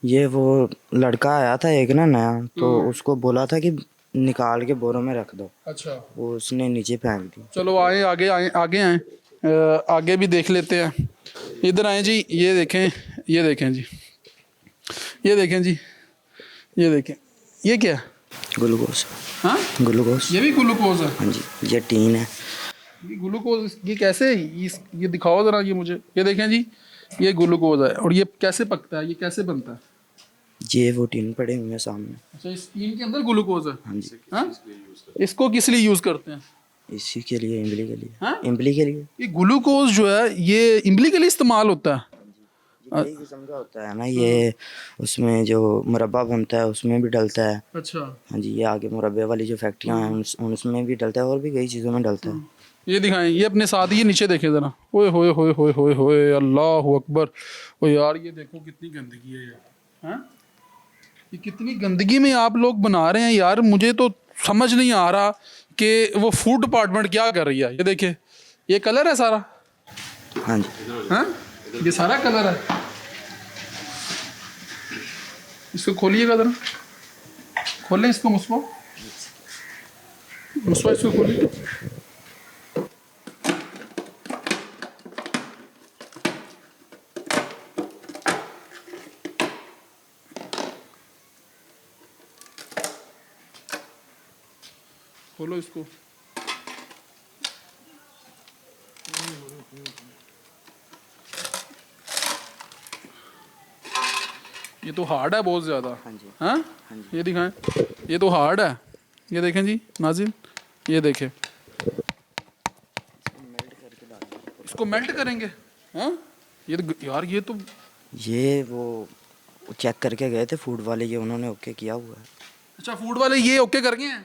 ये वो लड़का आया था एक ना नया, तो उसको बोला था कि निकाल के बोरों में रख दो, अच्छा वो उसने नीचे फेंक दी। चलो आए आगे आए आगे आए आगे भी देख लेते हैं। इधर आए जी, ये देखें, ये देखें जी, ये देखें जी, ये देखें, ये क्या है? ग्लूकोज। हाँ, ग्लूकोज। ये भी ग्लूकोज है। हाँ जी, ये टीन है। ये ग्लूकोज, ये कैसे, ये दिखाओ जरा ये मुझे, ये देखें जी, ये ग्लूकोज है। और ये कैसे पकता है, ये कैसे बनता है? ये वो टीन पड़े हुए हैं सामने। अच्छा, इस टीन के अंदर ग्लूकोज है। हाँ जी, हाँ, इसको किस लिए यूज करते हैं? इसी के लिए, इमली के लिए। हाँ, इमली के लिए। ये ग्लूकोज जो है ये इमली के लिए इस्तेमाल होता है। ये कई किस्म का होता है ना ये, उसमें जो मुरब्बा बनता है उसमें भी डलता है। अच्छा, हाँ जी, ये आगे मुरब्बे वाली जो फैक्ट्रियाँ हैं उनमें भी डलता है, और भी कई चीज़ों में डलता है। ये दिखाएं, ये अपने साथ ही नीचे देखें जरा। ओए होए होए होए होए होए, अल्लाह अकबर। ओ यार, ये देखो कितनी गंदगी है यार। हाँ, ये कितनी गंदगी में आप लोग बना रहे हैं यार। मुझे तो समझ नहीं आ रहा कि वो फूड डिपार्टमेंट क्या कर रही है। ये देखिए, ये कलर है सारा। हाँ जी। हाँ, ये सारा कलर है। इसको खोलिएगा जरा, खोलें इसको, मुस्को मुस्को, इसको खोलिए। खोलो इसको। ये तो हार्ड है बहुत ज़्यादा। हाँ जी। हाँ, हाँ जी। ये दिखाएं, ये तो हार्ड है। ये देखें जी नाज़रीन, ये देखें, मेल्ट करके डालना। इसको मेल्ट करेंगे। हाँ, ये तो यार, ये तो ये वो चेक करके गए थे फूड वाले, ये उन्होंने ओके किया हुआ है। अच्छा, फूड वाले ये ओके कर गए हैं?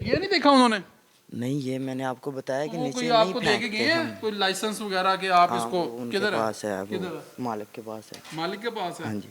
ये नहीं देखा उन्होंने? नहीं, ये मैंने आपको बताया कि वो कोई नीचे नहीं आपको दे के फेंकते गए हम। हैं कोई लाइसेंस वगैरह के आप हाँ, इसको? वो उनके किधर है? पास है, वो किधर है? मालिक के पास है। मालिक के पास है। हाँ जी।